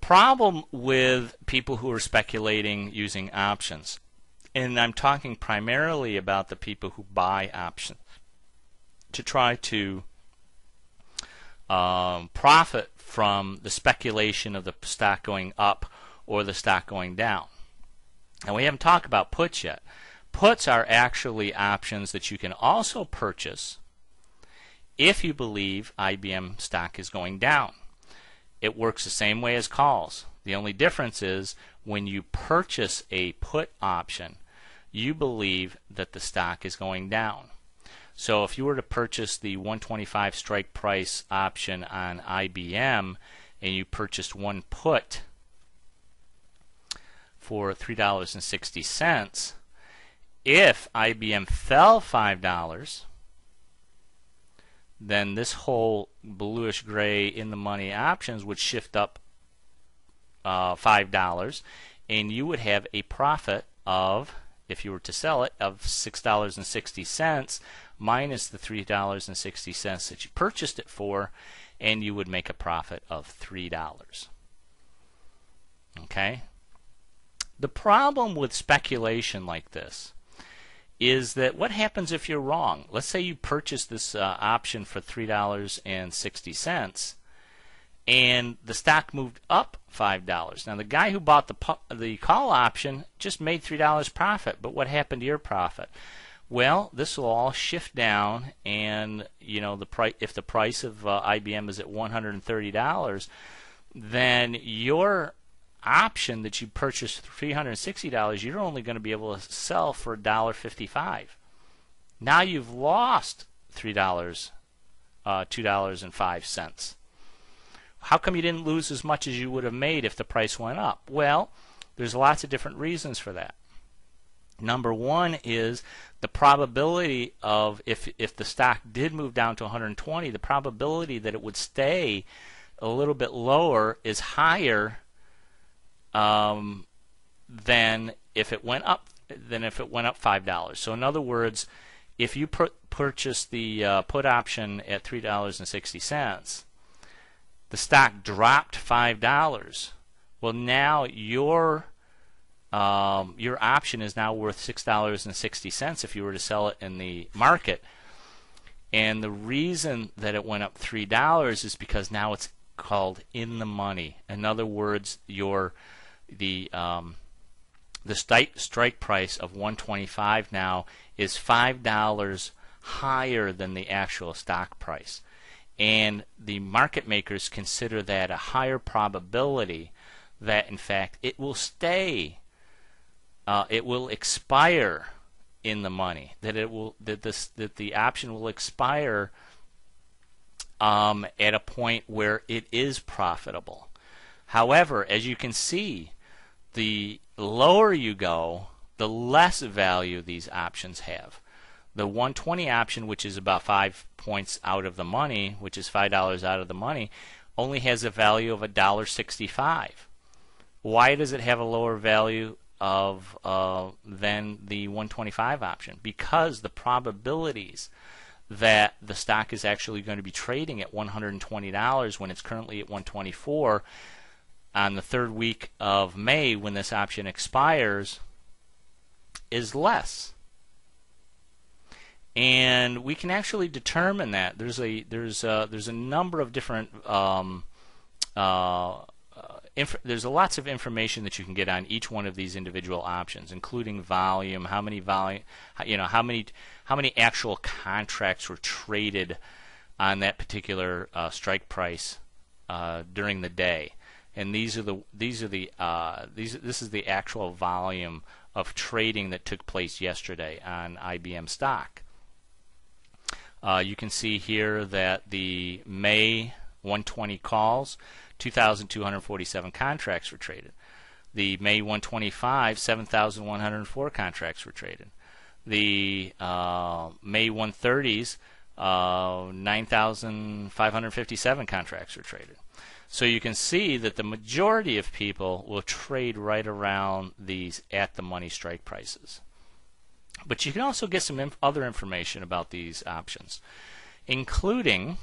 problem with people who are speculating using options, and I'm talking primarily about the people who buy options to try to profit from the speculation of the stock going up or the stock going down. And we haven't talked about puts yet. Puts are actually options that you can also purchase if you believe IBM stock is going down. It works the same way as calls. The only difference is when you purchase a put option, you believe that the stock is going down. So if you were to purchase the 125 strike price option on IBM and you purchased one put for $3.60, if IBM fell $5, then this whole bluish gray in the money options would shift up $5, and you would have a profit of, if you were to sell it, of $6.60 minus the $3.60 that you purchased it for, and you would make a profit of $3. Okay? The problem with speculation like this is that what happens if you're wrong? Let's say you purchase this option for $3.60 and the stock moved up $5. Now the guy who bought the call option just made $3 profit, but what happened to your profit? Well, this will all shift down, and you know if the price of IBM is at $130, then your option that you purchased for $360, you're only going to be able to sell for $1.55. Now you've lost $2.05. How come you didn't lose as much as you would have made if the price went up? Well, there's lots of different reasons for that. Number one is the probability of if the stock did move down to 120, the probability that it would stay a little bit lower is higher than if it went up $5. So in other words, if you purchase the put option at $3.60, the stock dropped $5. Well, now your option is now worth $6.60 if you were to sell it in the market. And the reason that it went up $3 is because now it's called in the money. In other words, the strike price of 125 now is $5 higher than the actual stock price, and the market makers consider that a higher probability that in fact it will stay, it will expire in the money, that the option will expire at a point where it is profitable. However, as you can see, the lower you go, the less value these options have. The 120 option, which is about 5 points out of the money, which is $5 out of the money, only has a value of $1.65. Why does it have a lower value of than the 125 option? Because the probabilities that the stock is actually going to be trading at $120 when it's currently at $124 on the third week of May when this option expires is less. And we can actually determine that. There's a number of different there's lots of information that you can get on each one of these individual options, including volume, how many actual contracts were traded on that particular strike price during the day. And this is the actual volume of trading that took place yesterday on IBM stock. You can see here that the May 120 calls, 2,247 contracts were traded. The May 125, 7,104 contracts were traded. The May 130s, 9,557 contracts were traded. So you can see that the majority of people will trade right around these at the money strike prices. But you can also get some other information about these options, including